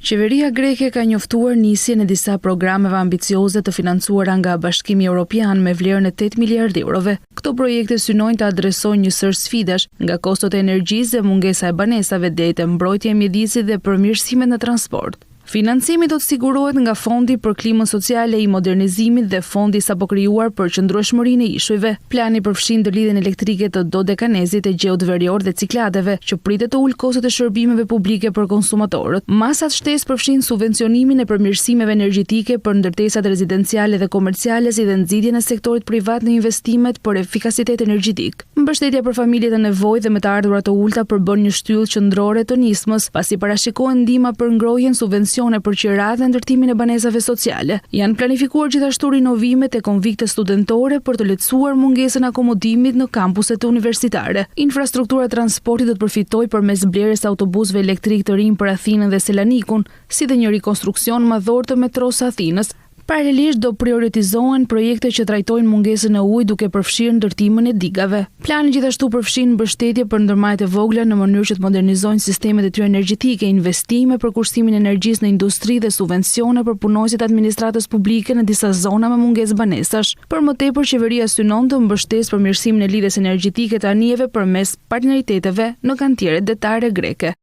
Qeveria greke ka njoftuar nisjen e disa programeve ambicioze të financuara nga Bashkimi Evropian me vlerën e 8 miliardë eurove. Këto projekte synojnë të adresojnë një sër sfidash, nga kostot e energjisë dhe mungesa e banesave deri te mbrojtja e mjedisit dhe përmirësimet në transport. Financimi do të sigurohet nga Fondi për Klimën Sociale i Modernizimit dhe Fondi sapo krijuar për qëndrueshmërinë e ishujve. Plani përfshin ndërlidhjen elektrike të Dodekanezit, e gjeut verior dhe cikladeve, që pritet të ulë kostot e shërbimeve publike për konsumatorët. Masat shtesë përfshin subvencionimin e përmirësimeve energjetike për ndërtesat rezidenciale dhe komerciale, si dhe nxitjen e sektorit privat në investimet për efikasitet energjetik. Mbështetja për familjet e nevojë dhe me të ardhurat të ulta përbën një shtyllë qendrore të nismës, pasi parashikohen ndihma për ngrohjen subvencione për qirat dhe ndërtimin e banesave sociale. Janë planifikuar gjithashtu rinovimet e konvikte studentore për të lehtësuar mungesën akomodimit në kampuset universitare. Infrastruktura e transportit do të përfitojë përmes blerjes së autobusëve elektrik të rinj për Athinën dhe Selanikun, si dhe një rikonstruksion madhor të metros së Athinës. Paralelisht do prioritizohen projekte që trajtojnë mungesën e ujit, duke përfshirë ndërtimën e digave. Plani gjithashtu përfshin mbështetje për ndërmarrjet e vogla në mënyrë që të modernizojnë sistemet e tyre energjetike, investime për kursimin e energjisë në industri dhe subvencione për punonësit e administratës publike në disa zona me mungesë banesash. Për më tepër, qeveria synon të mbështesë përmirësimin e lidhjes energjetike të anijeve përmes partneriteteve në kantieret detare greke.